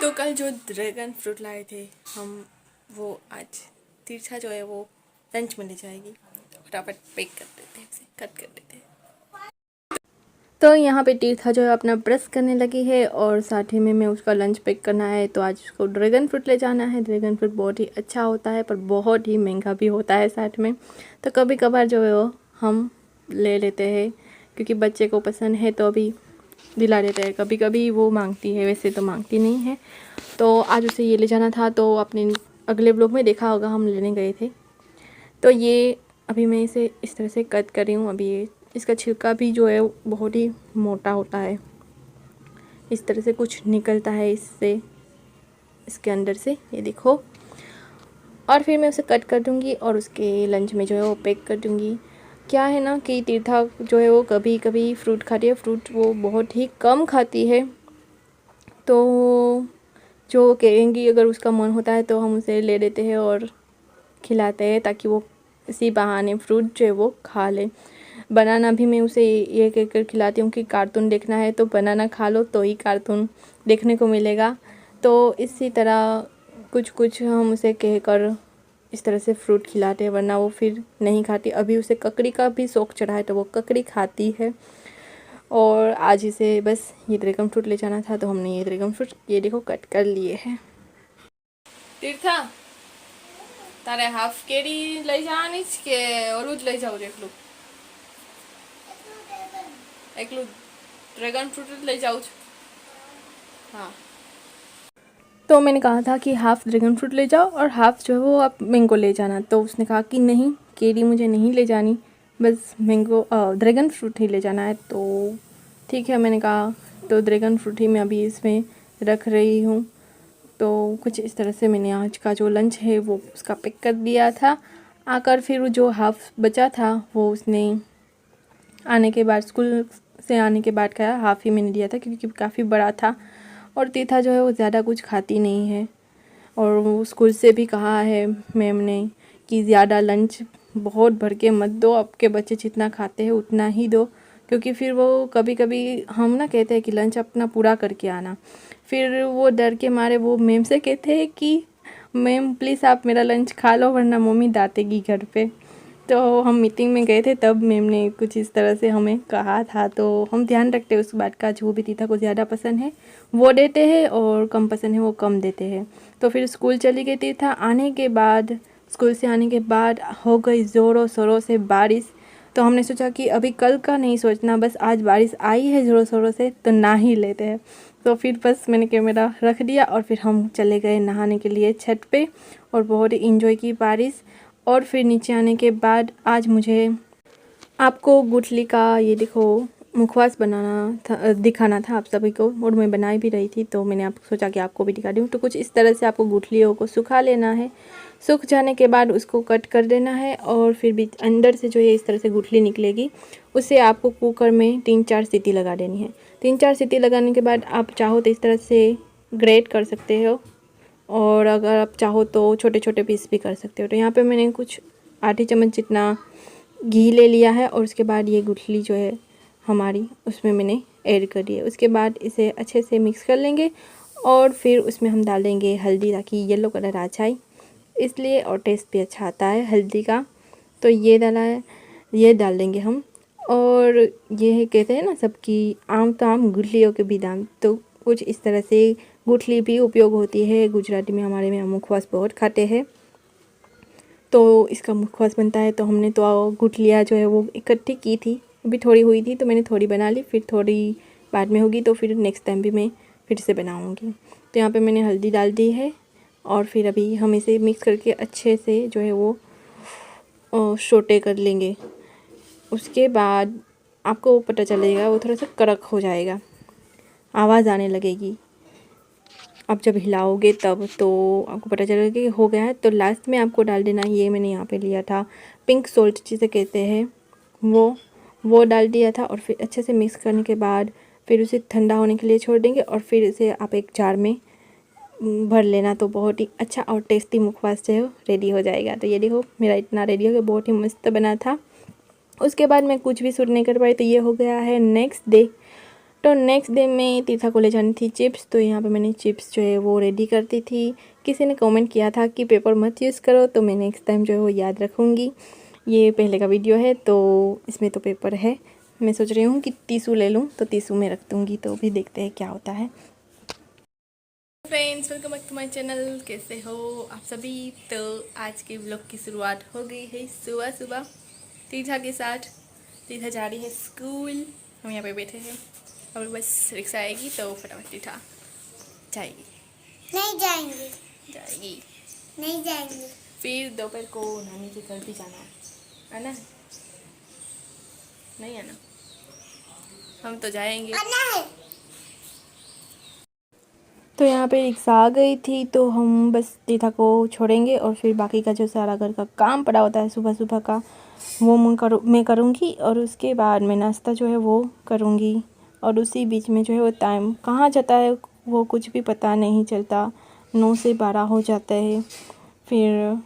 तो कल जो ड्रैगन फ्रूट लाए थे हम, वो आज तीर्था जो है वो लंच में ले जाएगी। फटाफट पैक कर देते हैं, इसे कट कर देते हैं। तो यहाँ पे तीर्था जो है अपना ब्रश करने लगी है और साथ ही में मैं उसका लंच पैक करना है। तो आज उसको ड्रैगन फ्रूट ले जाना है। ड्रैगन फ्रूट बहुत ही अच्छा होता है पर बहुत ही महंगा भी होता है साथ में। तो कभी कभार जो है वो हम ले लेते हैं क्योंकि बच्चे को पसंद है तो अभी दिला देते हैं। कभी कभी वो मांगती है, वैसे तो मांगती नहीं है। तो आज उसे ये ले जाना था, तो अपने अगले ब्लॉग में देखा होगा हम लेने गए थे। तो ये अभी मैं इसे इस तरह से कट कर रही हूँ। अभी ये इसका छिलका भी जो है बहुत ही मोटा होता है, इस तरह से कुछ निकलता है इससे, इसके अंदर से, ये देखो। और फिर मैं उसे कट कर दूँगी और उसके लंच में जो है वो पैक कर दूँगी। क्या है ना कि तीर्था जो है वो कभी कभी फ्रूट खाती है। फ्रूट वो बहुत ही कम खाती है, तो जो कहेंगी अगर उसका मन होता है तो हम उसे ले लेते हैं और खिलाते हैं ताकि वो इसी बहाने फ्रूट जो है वो खा ले। बनाना भी मैं उसे ये कहकर खिलाती हूँ कि कार्टून देखना है तो बनाना खा लो तो ही कार्टून देखने को मिलेगा। तो इसी तरह कुछ कुछ हम उसे कहकर इस तरह से फ्रूट खिलाते हैं, वरना वो फिर नहीं खाती। अभी उसे ककड़ी का भी शौक़ चढ़ा है तो वो ककड़ी खाती है। और आज इसे बस ये ड्रैगन फ्रूट ले जाना था तो हमने ये ड्रैगन फ्रूट ये देखो कट कर लिए हैं। तीर्था तारे हाफ केरी लई जानी के ओलू ज लई जाऊ एकलू एकलू ड्रैगन फ्रूट लई जाऊ। हाँ, तो मैंने कहा था कि हाफ़ ड्रैगन फ्रूट ले जाओ और हाफ़ जो है वो आप मैंगो ले जाना। तो उसने कहा कि नहीं, केरी मुझे नहीं ले जानी, बस मैंगो ड्रैगन फ्रूट ही ले जाना है। तो ठीक है, मैंने कहा तो ड्रैगन फ्रूट ही मैं अभी इसमें रख रही हूँ। तो कुछ इस तरह से मैंने आज का जो लंच है वो उसका पैक कर दिया था। आकर फिर जो हाफ़ बचा था वो उसने आने के बाद, स्कूल से आने के बाद खाया। हाफ़ ही मैंने दिया था क्योंकि काफ़ी बड़ा था और तीर्था जो है वो ज़्यादा कुछ खाती नहीं है। और वो स्कूल से भी कहा है मैम ने कि ज़्यादा लंच बहुत भर के मत दो, आपके बच्चे जितना खाते हैं उतना ही दो, क्योंकि फिर वो कभी कभी हम ना कहते हैं कि लंच अपना पूरा करके आना, फिर वो डर के मारे वो मैम से कहते हैं कि मैम प्लीज़ आप मेरा लंच खा लो वरना मम्मी डांटेगी घर पे। तो हम मीटिंग में गए थे तब मैम ने कुछ इस तरह से हमें कहा था। तो हम ध्यान रखते हैं उस बात का। जो भी तीर्था को ज़्यादा पसंद है वो देते हैं और कम पसंद है वो कम देते हैं। तो फिर स्कूल चली गई तीर्था। आने के बाद, स्कूल से आने के बाद हो गई ज़ोरों शोरों से बारिश। तो हमने सोचा कि अभी कल का नहीं सोचना, बस आज बारिश आई है ज़ोरों शोरों से तो ना ही लेते हैं। तो फिर बस मैंने कैमरा रख दिया और फिर हम चले गए नहाने के लिए छत पे और बहुत ही इंजॉय की बारिश। और फिर नीचे आने के बाद आज मुझे आपको गुठली का ये देखो मुखवास बनाना था, दिखाना था आप सभी को, और मैं बनाई भी रही थी। तो मैंने आपको सोचा कि आपको भी दिखा दूँ। तो कुछ इस तरह से आपको गुठलियों को सुखा लेना है। सूख जाने के बाद उसको कट कर देना है और फिर भी अंदर से जो है इस तरह से गुठली निकलेगी, उसे आपको कुकर में 3-4 सीटी लगा देनी है। 3-4 सीटी लगाने के बाद आप चाहो तो इस तरह से ग्रेट कर सकते हो और अगर आप चाहो तो छोटे छोटे पीस भी कर सकते हो। तो यहाँ पे मैंने कुछ आधी चम्मच जितना घी ले लिया है और उसके बाद ये गुठली जो है हमारी उसमें मैंने ऐड कर दी है। उसके बाद इसे अच्छे से मिक्स कर लेंगे और फिर उसमें हम डाल देंगे हल्दी ताकि येलो कलर आ जाए इसलिए, और टेस्ट भी अच्छा आता है हल्दी का। तो ये डाला है, ये डाल देंगे हम। और ये है कहते हैं ना सबकी आम तो आम गुठलियों के भी दाम, तो कुछ इस तरह से गुठली भी उपयोग होती है। गुजराती में हमारे में मुखवास बहुत खाते हैं तो इसका मुखवास बनता है। तो हमने तो गुठलियाँ जो है वो इकट्ठी की थी, अभी थोड़ी हुई थी तो मैंने थोड़ी बना ली, फिर थोड़ी बाद में होगी तो फिर नेक्स्ट टाइम भी मैं फिर से बनाऊँगी। तो यहाँ पे मैंने हल्दी डाल दी है और फिर अभी हम इसे मिक्स करके अच्छे से जो है वो सोटे कर लेंगे। उसके बाद आपको पता चलेगा वो थोड़ा सा कड़क हो जाएगा, आवाज़ आने लगेगी आप जब हिलाओगे तब, तो आपको पता चलेगा कि हो गया है। तो लास्ट में आपको डाल देना, ये मैंने यहाँ पे लिया था पिंक सोल्ट जिसे कहते हैं, वो डाल दिया था। और फिर अच्छे से मिक्स करने के बाद फिर उसे ठंडा होने के लिए छोड़ देंगे और फिर इसे आप एक जार में भर लेना। तो बहुत ही अच्छा और टेस्टी मुखवास जो है रेडी हो जाएगा। तो ये देखो मेरा इतना रेडी हो गया, बहुत ही मस्त बना था। उसके बाद मैं कुछ भी शूट नहीं कर पाई। तो ये हो गया है नेक्स्ट डे। तो नेक्स्ट डे में तीर्था को ले जानी थी चिप्स, तो यहाँ पे मैंने चिप्स जो है वो रेडी करती थी। किसी ने कमेंट किया था कि पेपर मत यूज़ करो, तो मैं नेक्स्ट टाइम जो है वो याद रखूँगी। ये पहले का वीडियो है तो इसमें तो पेपर है। मैं सोच रही हूँ कि टिशू ले लूँ, तो टिशू में रख दूँगी। तो अभी देखते हैं क्या होता है। Friends, welcome back to my channel. कैसे हो आप सभी? तो आज के व्लॉग की शुरुआत हो गई है सुबह सुबह तीर्था के साथ। तीर्था जा रही है स्कूल, हम यहाँ पे बैठे हैं और बस रिक्शा आएगी तो फटाफट तीर्था जाएगी। नहीं जाएंगे। जाएगी नहीं जाएंगे। फिर दोपहर को नानी के घर भी जाना है ना? नहीं आना? हम तो जाएंगे। आना है। तो यहाँ पे रिक्शा आ गई थी, तो हम बस तीर्था को छोड़ेंगे और फिर बाकी का जो सारा घर का काम पड़ा होता है सुबह सुबह का, वो मैं करूँगी। और उसके बाद मैं नाश्ता जो है वो करूँगी। और उसी बीच में जो है वो टाइम कहाँ जाता है वो कुछ भी पता नहीं चलता। 9 से 12 हो जाता है। फिर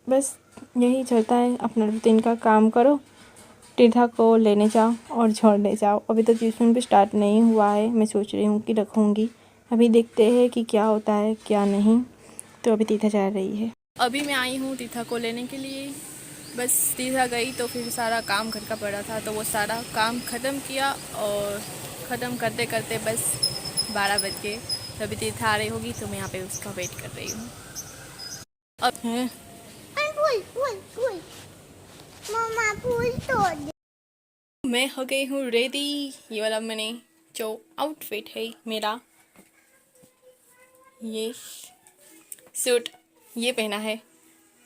बस यही चलता है, अपना रूटीन का काम करो, तीर्था को लेने जाओ और छोड़ने जाओ। अभी तो ट्यूशन भी स्टार्ट नहीं हुआ है, मैं सोच रही हूँ कि रखूँगी। अभी देखते हैं कि क्या होता है क्या नहीं। तो अभी तीर्था जा रही है। अभी मैं आई हूँ तीर्था को लेने के लिए। बस तीर्था गई तो फिर सारा काम घर का पड़ा था, तो वो सारा काम ख़त्म किया और ख़त्म करते करते बस 12 बज गए। तो अभी तीर्था आ रही होगी, तो मैं यहाँ पे उसका वेट कर रही हूँ। अब है फूल फूल फूल मम्मा फूल तोड़ दे। मैं हो गई हूँ रेडी। ये वाला मैंने जो आउटफिट है मेरा, ये सूट ये पहना है।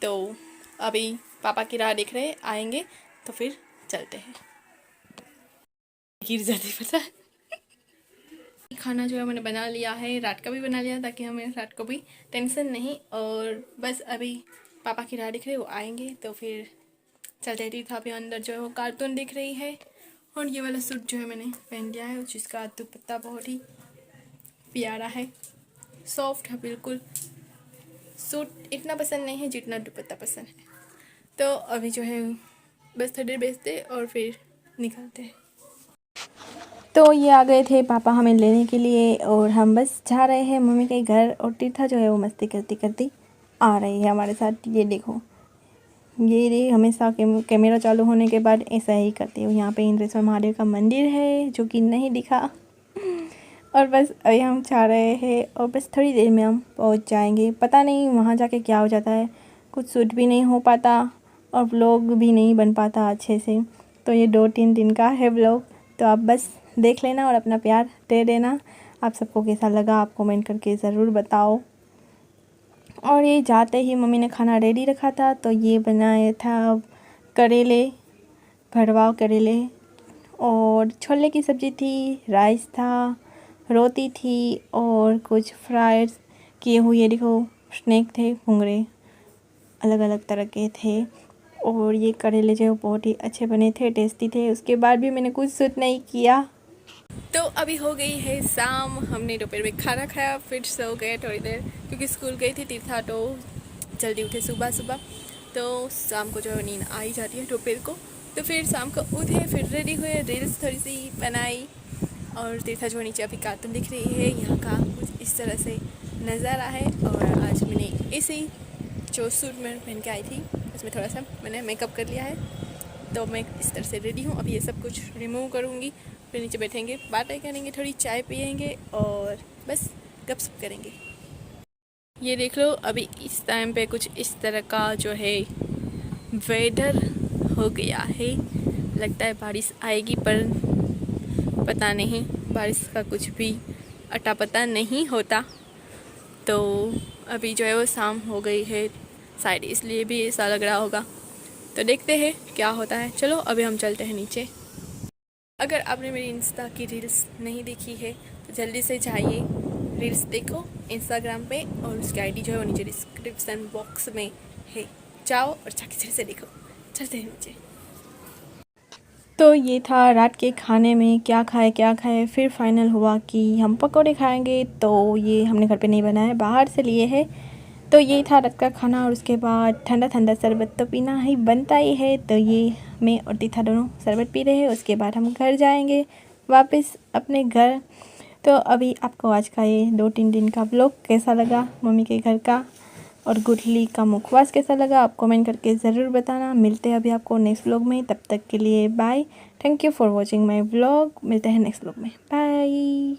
तो अभी पापा की राह देख रहे हैं, आएंगे तो फिर चलते हैं। गिर जाती पता है। खाना जो है मैंने बना लिया है, रात का भी बना लिया ताकि हमें रात को भी टेंशन नहीं। और बस अभी पापा की राह दिख रहे, वो आएंगे तो फिर चलते थी। था अभी अंदर जो है वो कार्टून दिख रही है। और ये वाला सूट जो है मैंने पहन लिया है, जिसका दुपट्टा बहुत ही प्यारा है, सॉफ्ट है बिल्कुल। सूट इतना पसंद नहीं है जितना दुपट्टा पसंद है। तो अभी जो है बस थोड़ी देर बेचते और फिर निकलते हैं। तो ये आ गए थे पापा हमें लेने के लिए और हम बस जा रहे हैं मम्मी के घर। और तीर्था जो है वो मस्ती करती करती आ रही है हमारे साथ। ये देखो, ये हमेशा कैमरा चालू होने के बाद ऐसा ही करती हूँ। यहाँ पे इंद्रेश्वर महादेव का मंदिर है जो कि नहीं दिखा। और बस अभी हम जा रहे हैं और बस थोड़ी देर में हम पहुँच जाएंगे। पता नहीं वहाँ जाके क्या हो जाता है, कुछ शूट भी नहीं हो पाता और व्लॉग भी नहीं बन पाता अच्छे से। तो ये 2-3 दिन का है व्लॉग, तो आप बस देख लेना और अपना प्यार दे देना। आप सबको कैसा लगा आप कमेंट करके ज़रूर बताओ। और ये जाते ही मम्मी ने खाना रेडी रखा था, तो ये बनाया था करेले, भरवा करेले और छोले की सब्ज़ी थी, राइस था, रोटी थी और कुछ फ्राइड किए हुए देखो स्नैक थे, भुंगरे अलग अलग तरह के थे। और ये करेले जो बहुत ही अच्छे बने थे, टेस्टी थे। उसके बाद भी मैंने कुछ शूट नहीं किया। तो अभी हो गई है शाम, हमने दोपहर में खाना खाया, फिर सो गए थोड़ी देर क्योंकि स्कूल गई थी तीर्था, तो जल्दी उठे सुबह सुबह। तो शाम को जो है नींद आ ही जाती है दोपहर को। तो फिर शाम को उठे, फिर रेडी हुए, रील्स थोड़ी सी बनाई। और तीर्था जो नीचे अभी कार्टून दिख रही है, यहाँ का कुछ इस तरह से नज़ारा है। और आज मैंने इसी जो सूट में पहन के आई थी उसमें थोड़ा सा मैंने मेकअप कर लिया है। तो मैं इस तरह से रेडी हूँ। अभी ये सब कुछ रिमूव करूँगी, फिर नीचे बैठेंगे, बातें करेंगे, थोड़ी चाय पियेंगे और बस गपशप करेंगे। ये देख लो, अभी इस टाइम पे कुछ इस तरह का जो है वेदर हो गया है। लगता है बारिश आएगी, पर पता नहीं, बारिश का कुछ भी अता पता नहीं होता। तो अभी जो है वो शाम हो गई है शायद, इसलिए भी ऐसा लग रहा होगा। तो देखते हैं क्या होता है। चलो अभी हम चलते हैं नीचे। अगर आपने मेरी इंस्टा की रील्स नहीं देखी है तो जल्दी से जाइए, रील्स देखो इंस्टाग्राम पे, और उसकी आईडी जो है वो नीचे डिस्क्रिप्शन बॉक्स में है। जाओ और जाके जल्दी से देखो। चलते हैं नीचे। तो ये था रात के खाने में क्या खाए। फिर फाइनल हुआ कि हम पकौड़े खाएंगे। तो ये हमने घर पे नहीं बनाया है, बाहर से लिए हैं। तो ये था रात का खाना। और उसके बाद ठंडा ठंडा शरबत तो पीना ही बनता ही है। तो ये मैं और तीर्था दोनों शरबत पी रहे हैं। उसके बाद हम घर जाएंगे वापस अपने घर। तो अभी आपको आज का ये 2-3 दिन का व्लॉग कैसा लगा, मम्मी के घर का और गुठली का मुखवास कैसा लगा, आप कमेंट करके ज़रूर बताना। मिलते हैं अभी आपको नेक्स्ट व्लॉग में, तब तक के लिए bye. Thank you for watching my vlog. मिलते हैं नेक्स्ट व्लॉग में, बाय।